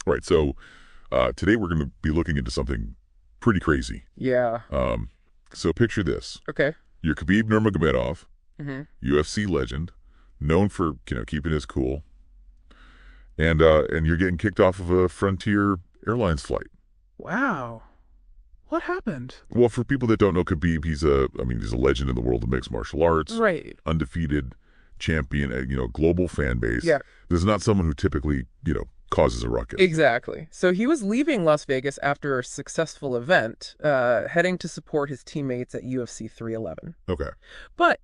All right, so today we're going to be looking into something pretty crazy. Yeah. So picture this. Okay. You're Khabib Nurmagomedov, Mm-hmm. UFC legend, known for, keeping his cool. And you're getting kicked off of a Frontier Airlines flight. Wow. What happened? Well, for people that don't know Khabib, he's a legend in the world of mixed martial arts. Right. Undefeated champion, global fan base. Yeah. This is not someone who typically, causes a ruckus. Exactly. So he was leaving Las Vegas after a successful event, heading to support his teammates at UFC 311. Okay. But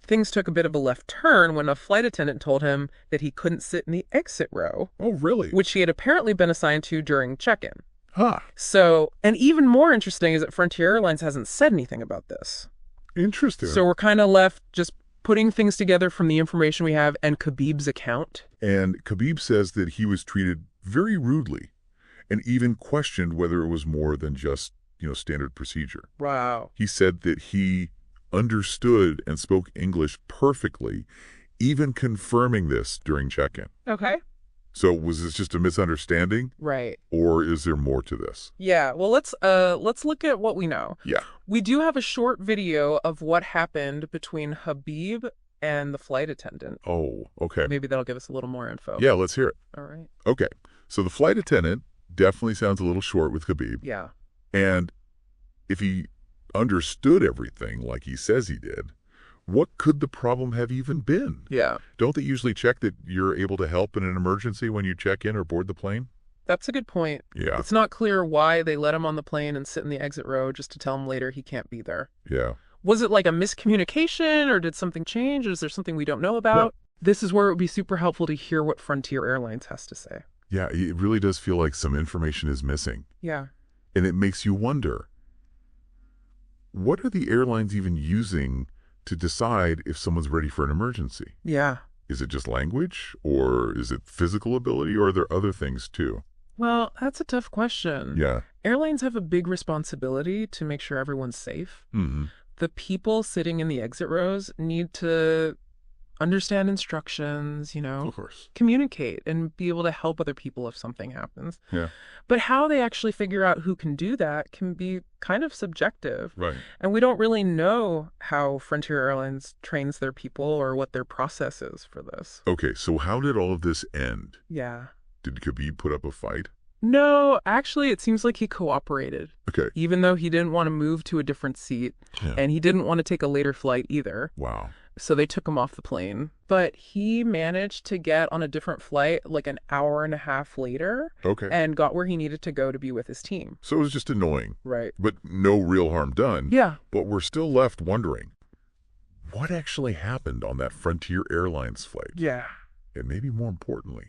things took a bit of a left turn when a flight attendant told him that he couldn't sit in the exit row, Oh, really? which he had apparently been assigned to during check-in. Huh. So, and even more interesting is that Frontier Airlines hasn't said anything about this. Interesting. So we're kind of left just putting things together from the information we have and Khabib's account. And Khabib says that he was treated very rudely and even questioned whether it was more than just, standard procedure. Wow. He said that he understood and spoke English perfectly, even confirming this during check-in. Okay. So was this just a misunderstanding, Right. or is there more to this? Yeah. Well, let's look at what we know. Yeah. We do have a short video of what happened between Khabib and the flight attendant. Oh, okay. Maybe that'll give us a little more info. Yeah, let's hear it. All right. Okay. So the flight attendant definitely sounds a little short with Khabib. Yeah. And if he understood everything like he says he did, what could the problem have even been? Yeah. Don't they usually check that you're able to help in an emergency when you check in or board the plane? That's a good point. Yeah. It's not clear why they let him on the plane and sit in the exit row just to tell him later he can't be there. Yeah. Was it like a miscommunication, or did something change? Is there something we don't know about? This is where it would be super helpful to hear what Frontier Airlines has to say. Yeah, it really does feel like some information is missing. Yeah. And it makes you wonder, what are the airlines even using to decide if someone's ready for an emergency? Yeah. Is it just language, or is it physical ability, or are there other things too? Well, that's a tough question. Yeah. Airlines have a big responsibility to make sure everyone's safe. Mm-hmm. The people sitting in the exit rows need to understand instructions, Of course. communicate and be able to help other people if something happens. Yeah. But how they actually figure out who can do that can be kind of subjective. Right. And we don't really know how Frontier Airlines trains their people or what their process is for this. Okay, so how did all of this end? Yeah. Did Khabib put up a fight? No, actually, it seems like he cooperated, Okay. even though he didn't want to move to a different seat, Yeah. and he didn't want to take a later flight either. Wow. So they took him off the plane. But he managed to get on a different flight like an hour and a half later Okay. and got where he needed to go to be with his team. So it was just annoying, Right. but no real harm done. Yeah. But we're still left wondering, what actually happened on that Frontier Airlines flight? Yeah. And maybe more importantly,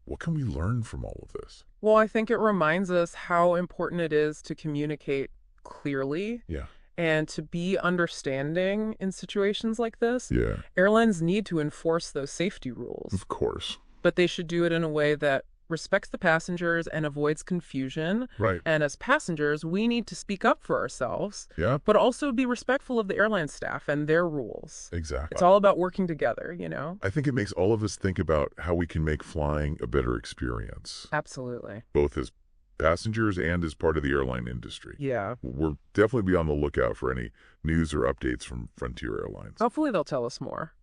what can we learn from all of this? Well, I think it reminds us how important it is to communicate clearly Yeah. and to be understanding in situations like this. Yeah, Airlines need to enforce those safety rules, of course. but they should do it in a way that respects the passengers and avoids confusion. Right. And as passengers, we need to speak up for ourselves, Yeah, but also be respectful of the airline staff and their rules. exactly. It's all about working together, I think it makes all of us think about how we can make flying a better experience, Absolutely. both as passengers and as part of the airline industry. Yeah. We'll definitely be on the lookout for any news or updates from Frontier Airlines. Hopefully they'll tell us more.